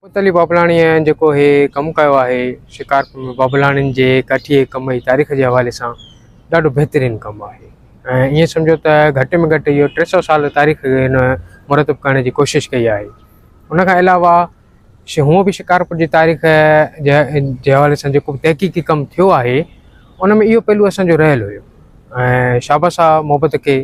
मुतली बाबलाणी जो हे कमु कयो आहे शिकारपुर में बाबलाणी के काठीअ कम जी तारीख़ के हवाले से ॾाढो बेहतरीन कमु आहे ऐं ईअं सम्झो त घटि में घटि इहो 300 साल तारीख़ हिन मुरतब करण की कोशिश कई आहे। उन खां अलावा हूअं भी शिकारपुर की तारीख़ जे हवाले से जेको तहक़ीक़ी कमु थियो आहे उन में इहो पहलू असांजो रहियल हुयो ऐं शाबाश आहे मोहब्बत के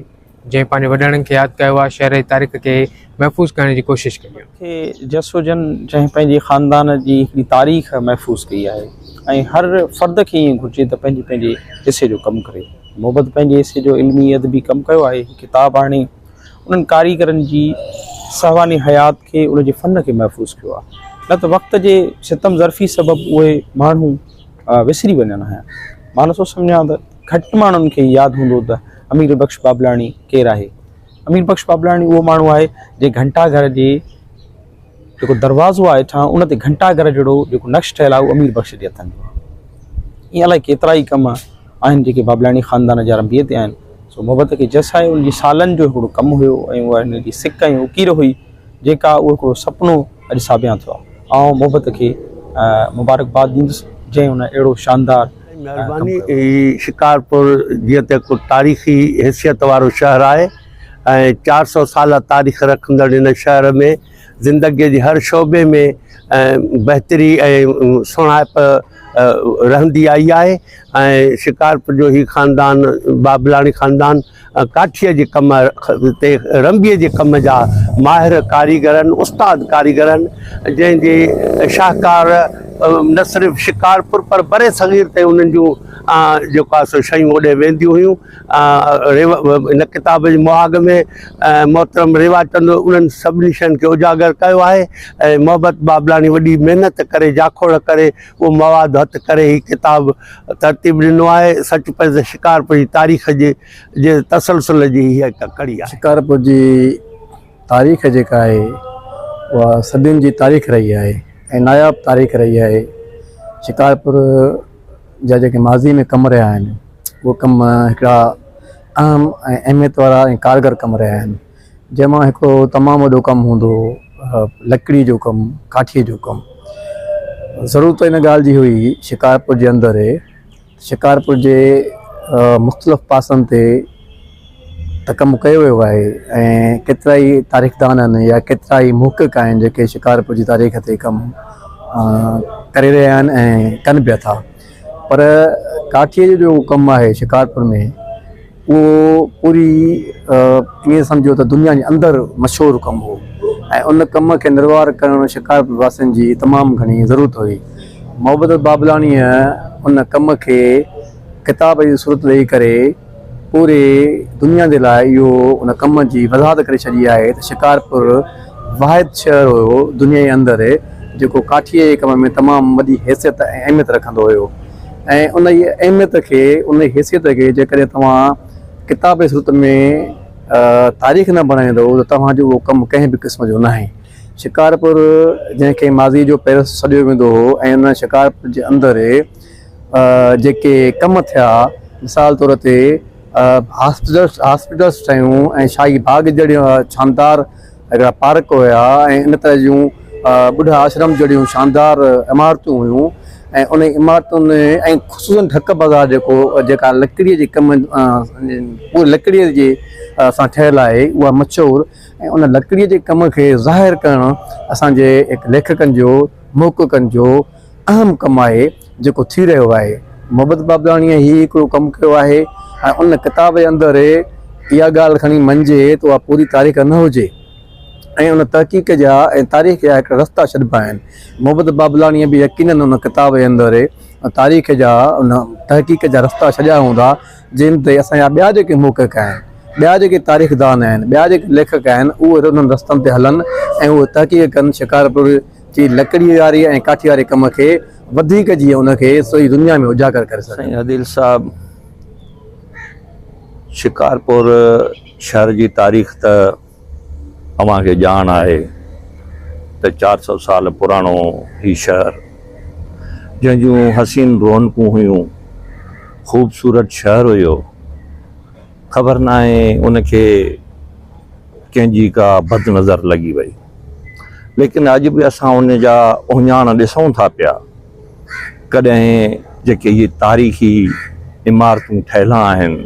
जैं पांच वॾड़नि खे यादि कयो आहे शहर जी तारीख़ के महफ़ूज़ करण की कोशिश कई आहे। जसोजन जैं पंहिंजे ख़ानदान जी हिकिड़ी तारीख़ महफ़ूज़ कई आहे ऐं हर फ़र्द खे ईअं घुरिजे त पंहिंजे हिसे जो कमु करे। मोहब्बत पंहिंजे हिसे जो इल्मी अदबी कमु कयो आहे। किताब आणे उन्हनि कारीगरनि जी सवानी हयात खे उनजे फ़न खे महफ़ूज़ कयो आहे। न त वक़्त जे सितम ज़र्फ़ी सबबु उहे माण्हू विसरी वञनि आहिनि। मां नथो सम्झां त घटि माण्हुनि खे यादि हूंदो त अमीर बख़्श बाबलाणी केरु आहे। अमीर बख़्श बाबलाणी उहो माण्हू आहे जे घंटाघर जे जेको दरवाज़ो आहे हेठां उन ते घंटाघर जहिड़ो जेको नक्श ठहियलु आहे उहो अमीर बख़्श जे हथनि जो आहे। ईअं अलाए केतिरा ई कम आहिनि जेके बाबलाणी ख़ानदान जा रंबीअ ते आहिनि। सो मोहब्बत खे जस आहे उनजी सालनि जो हिकिड़ो कमु हुयो ऐं उहा हिन जी सिक ऐं उकीर हुई जेका उहो हिकिड़ो सुपिनो अॼु साबिया थियो आहे। ऐं मोहब्बत खे मुबारकबाद ॾींदुसि जंहिं उन अहिड़ो शानदार मेहरबानी। शिकारपुर जीअं त को तारीख़ी हैसियत वारो शहर आहे ऐं 400 साल तारीख़ रखंदड़ इन शहर में ज़िंदगीअ जे हर शोबे में बहितरी ऐं सुहिणाप रहंदी आई आहे। ऐं शिकारपुर जो ही ख़ानदान बाबलाणी ख़ानदान काठीअ जे कम ते रंबीअ जे कम जा माहिर कारीगरनि उस्ताद कारीगरनि जंहिंजे शाहकार न सिर्फ़ु शिकारपुर पर बरे सग़ीर ते उन्हनि जूं जेको आहे सो शयूं ओॾे वेंदियूं हुयूं। इन किताब जे मुहाग में मोहतरम रेवा चंद उन्हनि सभिनी शयुनि खे उजागर कयो आहे ऐं मोहब्बत बाबलाणी वॾी महिनत करे जाखोड़ करे उहो मवाद हथु करे ही किताब तरतीब ॾिनो आहे। सच पए त शिकारपुर जी तारीख़ जे तसलसल जी हीअ हिकु कड़ी आहे। शिकारपुर जी तारीख़ जेका आहे उहा सदियुनि जी तारीख़ रही आहे ऐं नायाब तारीख़ रही आहे। शिकारपुर जा जेके माज़ी में कम रहिया आहिनि उहे कम हिकिड़ा अहम ऐं अहमियत वारा ऐं कारगर कम रहिया आहिनि। जंहिंमां हिकिड़ो तमामु वॾो कमु हूंदो लकड़ी जो कमु काठीअ जो कमु। ज़रूरत इन ॻाल्हि जी हुई शिकारपुर जे अंदरि शिकारपुर जे मुख़्तलिफ़ पासनि ते त कमु कयो वियो आहे ऐं केतिरा ई तारीख़दान आहिनि या केतिरा ई मुहक़िक़ आहिनि जेके शिकारपुर जी तारीख़ ते कमु करे रहिया आहिनि ऐं कनि पिया था। पर काठीअ जो कमु आहे शिकारपुर में उहो पूरी कीअं सम्झो त दुनिया जे अंदरि मशहूरु कमु हो ऐं उन कम खे निर्वाह करणु शिकारपुर वासियुनि जी तमामु घणी ज़रूरत हुई। मोहब्बत बाबलाणीअ उन कम खे किताब जी सूरत ॾेई करे पूरे दुनिया जे लाइ इहो उन कम जी वज़ाहत करे छॾी आहे त शिकारपुर वाहिद शहर हुयो दुनिया जे अंदरि जेको काठीअ जे कम में तमामु वॾी हैसियत ऐं अहमियत रखंदो हुयो। ऐं उन जी अहमियत खे उन हैसियत खे जेकॾहिं तव्हां किताब जी सूरत में तारीख़ न बणाईंदो त तव्हांजो उहो कमु कंहिं बि क़िस्म जो न आहे। शिकारपुर जंहिंखे माज़ी जो पेरिस सॾियो वेंदो हो ऐं उन शिकारपुर जे अंदरि जेके कम थिया मिसाल तौर ते हॉस्पिटल्स ठहियूं ऐं शाही बाग जहिड़ियूं शानदार हिकिड़ा पार्क हुया ऐं इन तरह जूं ॿुढा आश्रम जहिड़ियूं शानदार इमारतूं हुयूं ऐं उन इमारतुनि ऐं ख़ुशूसन ढक बाज़ार जेका लकड़ीअ जे कम पूरी लकड़ीअ जे सां ठहियलु आहे उहा मशहूरु ऐं उन लकड़ीअ जे कम खे ज़ाहिर करणु असांजे हिकु लेखकनि जो मुहक़िक़नि जो अहम कमु आहे जेको थी रहियो आहे। मोहब्बत बाबलाणीअ ही हिकिड़ो कमु कयो आहे ऐं उन किताब जे अंदरि इहा ॻाल्हि खणी मञिजे त उहा पूरी तारीख़ न हुजे ऐं उन तहक़ीक़ जा ऐं तारीख़ जा हिकिड़ा रस्ता छॾिबा आहिनि। मोहब्बत बाबलाणीअ बि यकीननि उन किताब जे अंदरि तारीख़ जा उन तहक़ीक़ जा रस्ता छॾिया हूंदा जिन ते असांजा ॿिया जेके मुहक़िक़ आहिनि ॿिया जेके तारीख़दान आहिनि ॿिया जेके लेखक आहिनि उहे उन्हनि रस्तनि ते हलनि ऐं उहे तहक़ीक़ कनि शिकारपुर जी लकड़ी वारी ऐं काठी वारे कम खे वधीक जीअं उनखे सॼी दुनिया में उजागर करे सघनि। आदिल साहब शिकारपुर शहर जी तारीख़ त अव्हांखे ॼाण आहे त 400 साल पुराणो ही शहर जंहिंजूं हसीन रौनकूं हुयूं ख़ूबसूरत शहर हुयो। ख़बर नाहे उनखे कंहिंजी का बद नज़र लॻी वई लेकिन अॼु बि असां उन जा उहिञाण ॾिसूं था पिया। कॾहिं जेके इहे तारीख़ी इमारतूं ठहियलु आहिनि,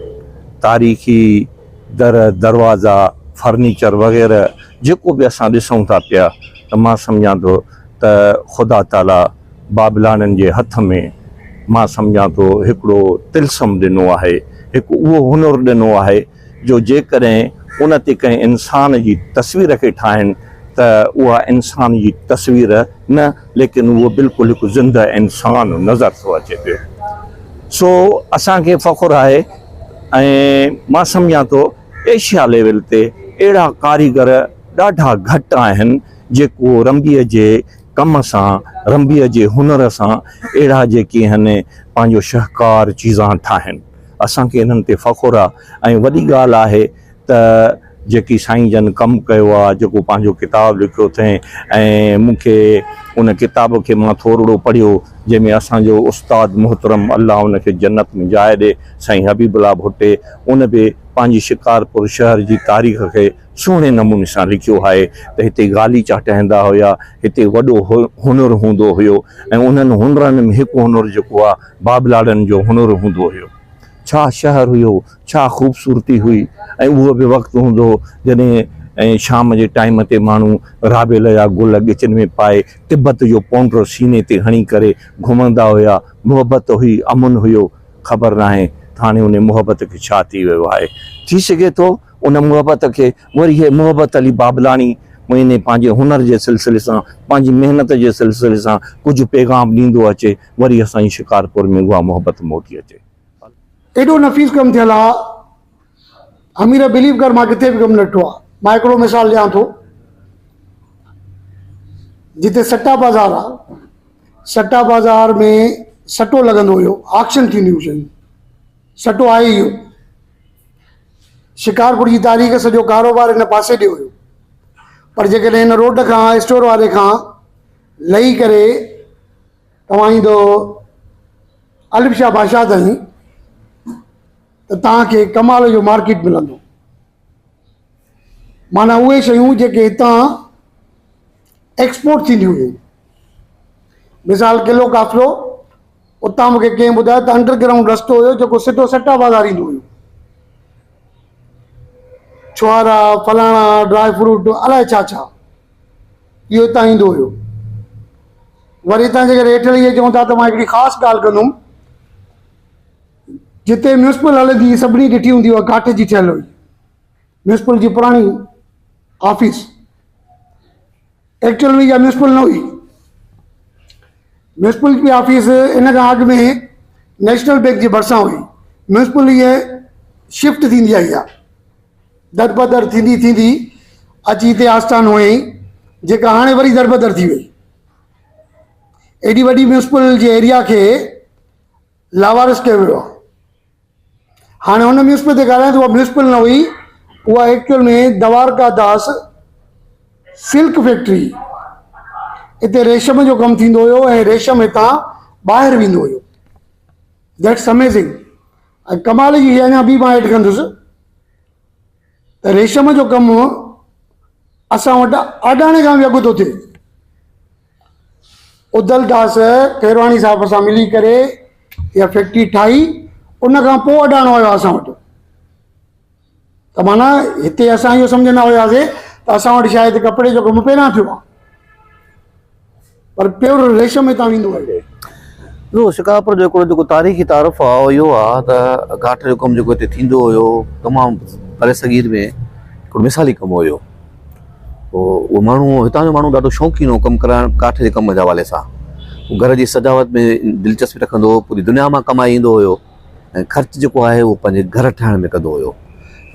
तारीख़ी दरवाज़ा, फर्नीचर वग़ैरह जेको बि असां ॾिसूं था पिया, त मां सम्झां थो त ख़ुदा ताला बाबलाननि जे हथ में मां सम्झां थो हिकिड़ो तिलसम ॾिनो आहे, हिकु उहो हुनुरु ॾिनो आहे जो जेकॾहिं उन ते कंहिं इंसान जी तस्वीर खे ठाहिनि त उहा इंसान जी तस्वीर न, लेकिन उहो बिल्कुलु हिकु ज़िंदा इंसान नज़र थो अचे पियो। सो असांखे फ़ख़ुरु आहे ऐं मां सम्झां थो एशिया लेवल ते अहिड़ा कारीगर ॾाढा घटि आहिनि जेको रंबीअ जे कम सां, रंबीअ जे हुनर सां अहिड़ा जेके आहिनि पंहिंजो शाहकार चीज़ां ठाहिनि। असांखे इन्हनि ते फ़ख़ुरु आहे। ऐं वॾी ॻाल्हि आहे त जेकी साईं जन कमु कयो आहे, जेको पंहिंजो किताबु लिखियो अथई, ऐं मूंखे उन किताब खे मां थोरो पढ़ियो, जंहिंमें असांजो उस्ताद मुहतरम अल्लाह उनखे जन्नत में जाइ ॾे, साईं हबीबुल्लाह भुट्टे, उन बि पंहिंजी शिकारपुर शहर जी तारीख़ खे सुहिणे नमूने सां लिखियो आहे त हिते गालीचा ठहंदा हुया, हिते वॾो हुनुरु हूंदो हुयो, ऐं उन्हनि हुनरनि में हिकु हुनुरु जेको आहे बाबलाड़नि जो हुनुरु हूंदो हुयो। छा शहर हुयो, छा ख़ूबसूरती हुई। ऐं उहो बि वक़्तु हूंदो जॾहिं ऐं शाम जे टाइम ते माण्हू राबेल जा गुल ॻिचनि में पाए तिब्बत जो पौंडर सीने ते हणी करे घुमंदा हुया। मुहबत हुई, अमुन हुयो। ख़बर नाहे हाणे उन मुहबत खे छा थी वियो आहे। थी सघे थो उन मुहबत खे वरी इहे मुहबत अली बाबलानी मुंहिंजे पंहिंजे हुनर जे सिलसिले सां, पंहिंजी महिनत जे सिलसिले सां कुझु पैगाम ॾींदो अचे, वरी असांजी शिकारपुर में उहा मुहबत मोटी अचे। एॾो नफ़ीस कमु थियल आहे, अमीर बिलीव कर मां किथे बि कमु न ॾिठो आहे। मां हिकिड़ो मिसाल ॾियां थो, जिते सट्टा बाज़ार आहे, सट्टा बाज़ार में सट्टो लॻंदो हुयो, ऑक्शन थींदियूं शयूं, सट्टो आहे इहो। शिकारपुर जी तारीख़ सॼो कारोबार हिन पासे ॾे हुयो, पर जेकॾहिं हिन रोड खां स्टोर वारे खां लही करे तव्हां ईंदो अलिफ शाह बादशाह ताईं त तव्हांखे कमाल जो मार्केट मिलंदो। माना उहे शयूं जेके हितां एक्सपोर्ट थींदियूं हुयूं। मिसाल किलो काफ़िलो, उतां मूंखे कंहिं ॿुधायो त अंडरग्राउंड रस्तो हुयो जेको सिधो सट्टा बाज़ार ईंदो हुयो। छुहारा, फलाणा, ड्राई फ्रूट, अलाए छा छा, इहो हितां ईंदो हुयो। वरी हितां जेकॾहिं हेठि इहे चवनि था त मां हिकिड़ी ख़ासि ॻाल्हि कंदुमि, जिते म्यूनिसिपल हलंदी सभिनी ॾिठी हूंदी उहा काठ जी ठहियल हुई। म्यूनिसिपल जी पुराणी ऑफिस, एक्चुअल में इहा म्यूनिसिपल न हुई। म्यूनिसिपल जी ऑफिस इन खां अॻु में नेशनल बैंक जे भरिसां हुई। म्यूनिसिपल इहा शिफ्ट थींदी आई आहे, दरबदर थींदी थींदी अची हिते आस्थान हुई, जेका हाणे वरी दरबदर थी वई। एॾी वॾी म्यूनिसिपल जे एरिया खे लावारिस कयो वियो आहे। हाणे हुन म्यूनिसिपल ते ॻाल्हायूं त उहा म्यूनिसिपल न हुई, उहा एक्चुअल में द्वारका दास सिल्क फैक्ट्री, हिते रेशम जो कमु थींदो हुयो ऐं रेशम हितां ॿाहिरि वेंदो हुयो। That's amazing. ऐं कमाल जी अञा बि मां एड कंदुसि त रेशम जो कमु असां वटि अडाणे खां बि अॻु थो थिए। उदल दास खेरवाणी साहिब सां मिली करे इहा फैक्ट्री ठाही, उन खां पोइ अडाणो आयो असां वटि। त माना हिते असां इहो सम्झंदा हुआसीं त असां वटि शायदि कपिड़े जो कमु पहिरियां थियो आहे, पर प्योर रेशम हितां वेंदो आहे। ॿियो शिकारपुर जो हिकिड़ो जेको तारीख़ी तारुफ़ आहे उहो इहो आहे त घाट जो कमु जेको हिते थींदो हुयो, तमामु परे सगीर में हिकिड़ो मिसाली कमु हुयो। पोइ उहो माण्हू, हितां जो माण्हू ॾाढो शौक़ीन हो कमु करणु काठ जे कम जे हवाले सां। घर जी सजावट में दिलचस्पी रखंदो हो, पूरी दुनिया मां कमाई ईंदो हुयो, ऐं ख़र्च जेको आहे उहो पंहिंजे घर ठाहिण में कंदो हुयो।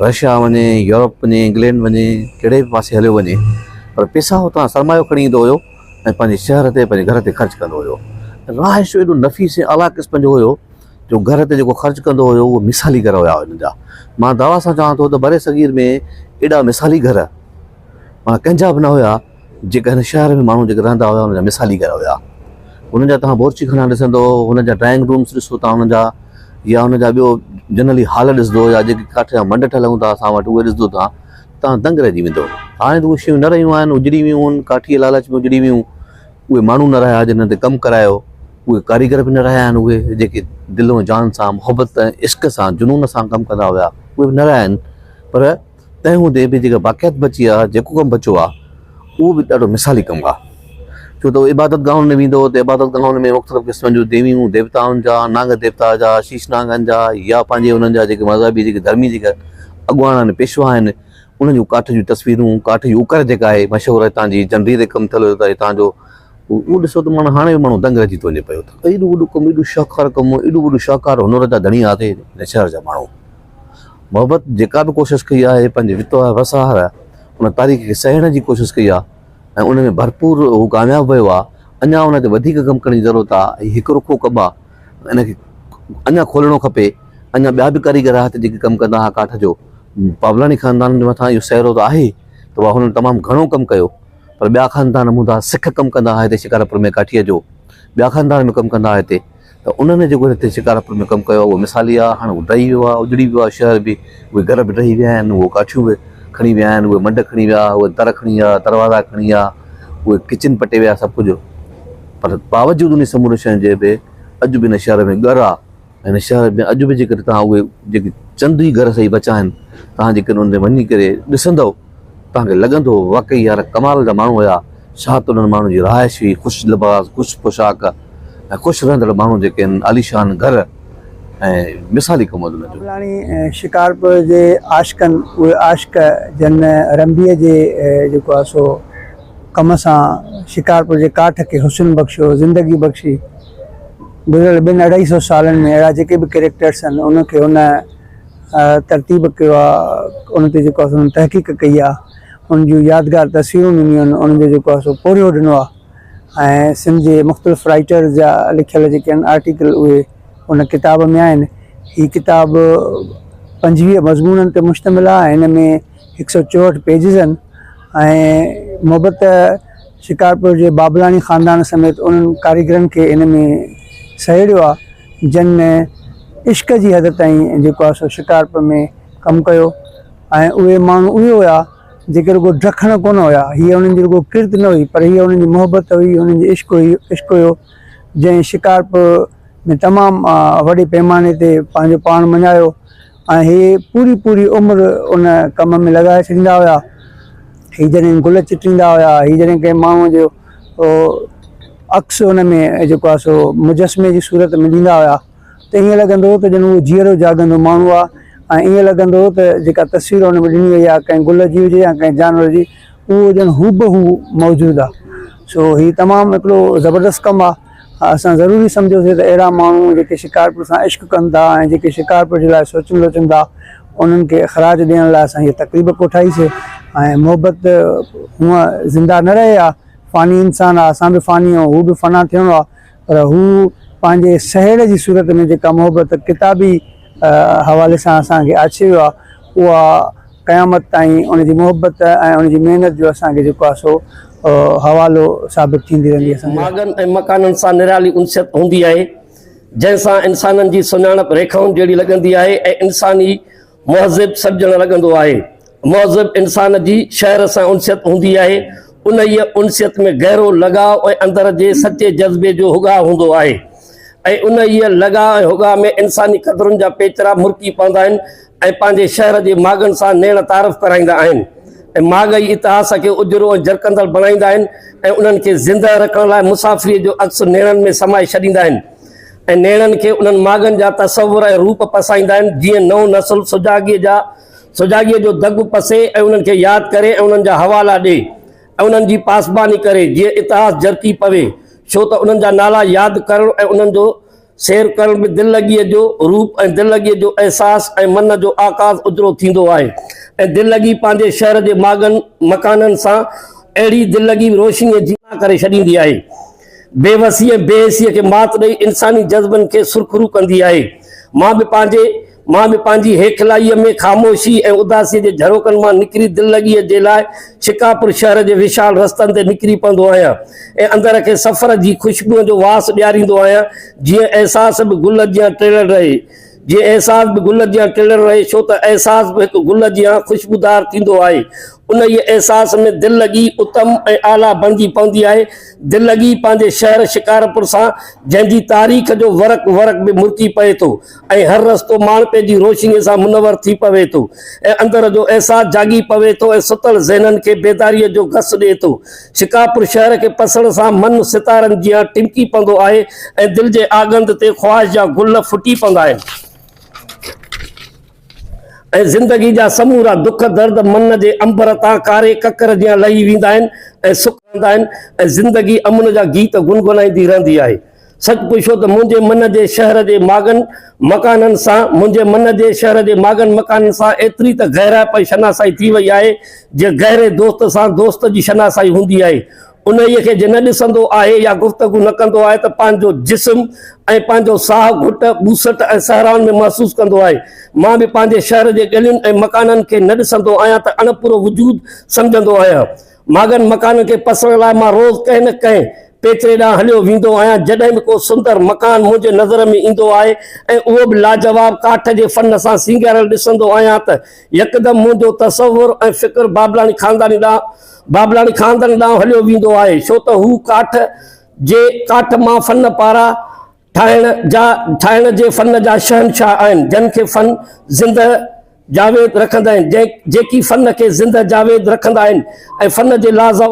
रशिया वञे, यूरोप वञे, इंग्लैंड वञे, कहिड़े बि पासे हलियो वञे, पर पैसा हुतां सरमायो खणी ईंदो हुयो ऐं पंहिंजे शहर ते, पंहिंजे घर ते ख़र्च कंदो हुयो। राइश एॾो नफ़ीस ऐं आला क़िस्म जो हुयो जो घर ते जेको ख़र्च कंदो हुयो उहो मिसाली घर हुया हिन जा। मां दावा सां चवां थो त बरे सगीर में एॾा मिसाली घर माना कंहिंजा बि न हुया जेका हिन शहर में माण्हू जेके रहंदा हुया हुनजा मिसाली घर हुया। हुन जा तव्हां बोरची खाना ॾिसंदो, हुन जा ड्राइंग रूम्स ॾिसो तव्हां हुन जा, या हुन जा ॿियो जनरली हाल ॾिसंदो, या जेके काठ जा मंड ठहियल हूंदा असां वटि उहे ॾिसंदो तव्हां, तव्हां दंग रहिजी वेंदो। हाणे त उहे शयूं न रहियूं आहिनि, उजड़ी वियूं आहिनि, काठीअ लालच में उजड़ी वियूं। उहे माण्हू न रहिया जिन ते कमु करायो, उहे कारीगर बि न रहिया आहिनि, उहे जेके दिलो जान सां मोहबत ऐं इश्क सां जुनून सां कमु कंदा हुआ उहे बि न रहिया आहिनि। पर तंहिं हूंदे बि जेका बाक़ियात बची आहे, जेको कमु बचियो आहे, उहो बि ॾाढो मिसाली कमु आहे। छो त इबादत गाहुनि में वेंदो त इबादत गाहुनि में मुख़्तलिफ़ क़िस्मनि जूं देवियूं देवताउनि जा, नाग देवता जा, शीश नागनि जा, या पंहिंजे उन्हनि जा जेके मज़हबी जेके धर्मी जेके अॻुवान आहिनि, पेशवा आहिनि, उन्हनि जूं काठ जूं तस्वीरूं, काठ जी उकर जेका आहे मशहूरु आहे हितां जी, जंडीअ ते कमु थियल हुयो त हितां जो उहो ॾिसो त माण्हू हाणे बि माण्हू दंग रहिजी थो वञे पियो। त एॾो वॾो कमु, एॾो शाहूकार कमु, एॾो वॾो शाहूकार हुनर जा धणी आहे हिन शहर जा माण्हू। मोहबत जेका बि कोशिशि कई आहे पंहिंजे वितोह वसाहर उन तारीख़ खे सहण जी कोशिशि कई आहे ऐं उन में भरपूर हू कामयाबु वियो आहे। अञा उन ते वधीक कमु करण जी ज़रूरत आहे। हिकु रुखो कमु आहे, इनखे अञा खोलणो खपे। अञा ॿिया बि कारीगर हथ जेके कमु कंदा हुआ काठ जो, पावलानी ख़ानदान जे मथां इहो सहरो त आहे त उहा हुननि तमामु घणो कमु कयो। पर ॿिया ख़ानदान हूंदा, सिख कमु कंदा हुआ हिते शिकारपुर में काठीअ जो, ॿिया ख़ानदान में कमु कंदा हुआ हिते, त उन्हनि जेको हिते शिकारपुर में कमु कयो आहे उहो मिसाली आहे। हाणे उहो ॾही वियो आहे, उजड़ी वियो आहे शहर बि, उहे घर बि ॾही विया आहिनि, उहे काठियूं बि खणी विया आहिनि, उहे मंड खणी विया, उहे दर खणी विया, दरवाज़ा खणी विया, उहे किचन पटे विया, सभु कुझु। पर बावजूदु उन समूरे शइ जे बि अॼु बि हिन शहर में ॻर आहे। हिन शहर में अॼु बि जेकर तव्हां उहे जेके चंद ई घर सही बचा आहिनि, तव्हां जेकर उन ते वञी करे ॾिसंदव तव्हांखे लॻंदो वाक़ई यार कमाल जा माण्हू हुया। छा त उन्हनि माण्हुनि जी रहाइश हुई, ख़ुशि लिबास, ख़ुशि पोशाक ऐं ख़ुशि रहंदड़ माण्हू जेके आहिनि, आलीशान घर ऐं मिसाली कमु हुनजो। बाबलाणी शिकारपुर जे आशिकनि, उहे आशिक जन रंबीअ जे जेको आहे सो कम सां शिकारपुर जे काठ खे हुस्न बख़्शियो, ज़िंदगी बख़्शी। गुज़िरियल 200-250 सालनि में अहिड़ा जेके बि कैरेक्टर्स आहिनि उनखे उन तरतीब कयो आहे, उन ते जेको आहे सो तहक़ीक़ कई आहे, उन जूं यादगार तस्वीरूं ॾिनियूं आहिनि, उन जो जेको आहे सो पोरियो ॾिनो आहे। ऐं सिंध जे मुख़्तलिफ़ राइटर्स जा लिखियल जेके आहिनि आर्टिकल उहे उन किताब में आहिनि। हीअ किताब 25 मज़मूननि ते मुश्तमिल आहे। हिन में 164 पेजिस आहिनि ऐं मोहबत शिकारपुर जे बाबलानी ख़ानदान समेत उन्हनि कारीगरनि खे इन में सहेड़ियो आहे जिन इश्क जी हद ताईं जेको आहे सो शिकारपुर में कमु कयो। ऐं उहे माण्हू उहे हुआ जेके रुगो ड्रखण कोन हुया। हीअ उन्हनि जी रुगो किरत न हुई, पर हीअ उन्हनि जी मोहबत हुई, उन्हनि जी इश्क हुयो जंहिं शिकारपुर में तमामु वॾे पैमाने ते पंहिंजो पाण मञायो। ऐं हे पूरी उमिरि उन कम में लॻाए छॾींदा हुआ। हीअ जॾहिं गुल चिटींदा हुआ, हीअ जॾहिं कंहिं माण्हूअ जो अक्स उन में जेको आहे सो मुजस्मे जी सूरत में ॾींदा हुआ त ईअं लॻंदो हो त ॼण उहो जीअरो जाॻंदो माण्हू आहे। ऐं ईअं लॻंदो हो त जेका तस्वीर हुन में ॾिनी वई आहे कंहिं गुल जी हुजे या कंहिं जानवर जी, उहो ॼण हूबहू मौजूदु आहे। सो हीअ तमामु हिकिड़ो ज़बरदस्तु कमु आहे। असां ज़रूरी सम्झोसीं त अहिड़ा माण्हू जेके शिकारपुर सां इश्क कनि था ऐं जेके शिकारपुर जे लाइ सोचनि था, उन्हनि खे ख़राज ॾियण लाइ असां हीअ तक़रीब कोठाईसीं। ऐं मोहबत हूअं ज़िंदा न रहे आहे, फ़ानी इंसान आहे, असां बि फ़ानी आहियूं, हू बि फ़ना थियणो आहे, पर हू पंहिंजे सहड़ जी सूरत में जेका मोहबत किताबी हवाले सां असांखे अची वियो आहे, उहा क़यामत ताईं उनजी मोहबत ऐं उनजी महिनत जो असांखे जेको आहे सो हवालो साबित थींदी रहंदी आहे। मागन ऐं मकाननि सां निराली उनसियत हूंदी आहे, जंहिंसां इंसाननि जी सुञाणप रेखाउनि जहिड़ी लॻंदी आहे ऐं इंसानी मुहज़िब सॾिजणु लॻंदो आहे। मुहज़िब इंसान जी शहर सां उनसियत हूंदी आहे। उन ई उनसियत में गहरो लगाव ऐं अंदर जे सचे जज़्बे जो हुगाव हूंदो आहे ऐं उन ई लगाव ऐं हुगाव में इंसानी क़दरुनि जा पेचरा मुरकी पवंदा आहिनि ऐं पंहिंजे शहर जे मागनि सां नेण तारफ़ कराईंदा आहिनि ऐं माग ई इतिहास खे उजरो ऐं जरकंदड़ बणाईंदा आहिनि ऐं उन्हनि खे ज़िंदा रखण लाइ मुसाफ़िरीअ जो अक्स नेणनि में समाए छॾींदा आहिनि ऐं नेणनि खे उन्हनि मागनि जा तसवुर ऐं रूप पसाईंदा आहिनि जीअं नओं नसुल सुजाॻीअ जो दग पसे ऐं उन्हनि खे यादि करे ऐं उन्हनि जा हवाला ॾे ऐं उन्हनि जी पासबानी करे जीअं इतिहास जरकी पवे। छो त उन्हनि जा नाला यादि करणु ऐं उन्हनि जो सैर करण में दिललगीअ जो रूप ऐं दिललगीअ जो अहसास ऐं मन जो आकाज़ उजरो थींदो आहे ऐं दिललगी पंहिंजे शहर जे मागनि मकाननि सां अहिड़ी दिललगी रोशनीअ जी करे छॾींदी आहे। बेवसी ऐं बेहसीअ खे मात ॾेई इंसानी जज़्बनि खे सुरखरू कंदी आहे। मां बि पंहिंजी हेखलाईअ में ख़ामोशी ऐं उदासीअ जे झरोकनि मां निकिरी दिललगीअ जे लाइ शिकारपुर शहर जे विशाल रस्तनि ते निकिरी पवंदो आहियां ऐं अंदर खे सफ़र जी ख़ुशबूअ जो वास ॾियारींदो आहियां जीअं अहसास बि गुल जीअं टिड़ियल रहे। जीअं अहसास बि गुल जीअं टिलण रहे, छो त अहसास बि हिकु गुल जीअं ख़ुशबूदार थींदो आहे। उन ई अहसास में दिलि लॻी उत्तम ऐं आला बणिजी पवंदी आहे। दिलि लॻी पंहिंजे शहर शिकारपुर सां, जंहिंजी तारीख़ जो वरक वरक बि मुर्की पए थो ऐं हर रस्तो माणपे जी रोशनीअ सां मुनवर थी पवे थो ऐं अंदर जो अहसास जागी पवे थो ऐं सुतल ज़हननि खे बेदारीअ जो घस ॾिए थो। शिकारपुर शहर खे पसण सां मन सितारनि जीअं टिमकी पवंदो आहे ऐं दिलि जे आगंद ते ख़्वाहिश जा गुल फुटी पवंदा आहिनि ऐं ज़िंदगी जा समूरा दुख दर्द मन जे अंबर तां कारे ककर जीअं लही वेंदा आहिनि ऐं सुख रहंदा आहिनि ऐं ज़िंदगी अमन जा गीत गुनगुनाईंदी रहंदी आहे। सच पुछो त मुंहिंजे मन जे शहर जे मागन मकाननि सां, मुंहिंजे मन जे शहर जे मागन मकाननि सां एतिरी त गहरा पई शनासाई थी वई आहे जे गहरे दोस्त सां दोस्त जी शनासाई हूंदी आहे। उन खे जे न ॾिसंदो आहे या गुफ़्तगू न कंदो आहे त पंहिंजो जिस्म ऐं पंहिंजो साह घुट ॿूसट ऐं सहरान में महसूसु कंदो आहे। मां बि पंहिंजे शहर जे गलियुनि ऐं मकाननि खे न ॾिसंदो आहियां त अणपूरो वजूद सम्झंदो आहियां। मागनि मकाननि खे पसण लाइ मां रोज़ कंहिं न कंहिं पेचरे ॾांहुं हलियो वेंदो आहियां। जॾहिं बि को सुंदर मकान मुंहिंजे नज़र में ईंदो आहे ऐं उहो बि लाजवाब काठ जे फन सां सींगारियल ॾिसंदो आहियां त यकदमि मुंहिंजो तसवुर ऐं फ़िक्र बाबलाणी ख़ानदान ॾांहुं हलियो वेंदो आहे, छो त हू काठ मां फन पारां ठाहिण जे फन जा शहनशाह आहिनि, जिन खे फन ज़िंद जावेद रखंदा आहिनि, जेकी फन खे ज़िंद जावेद रखंदा आहिनि ऐं फन जे लाज़वाब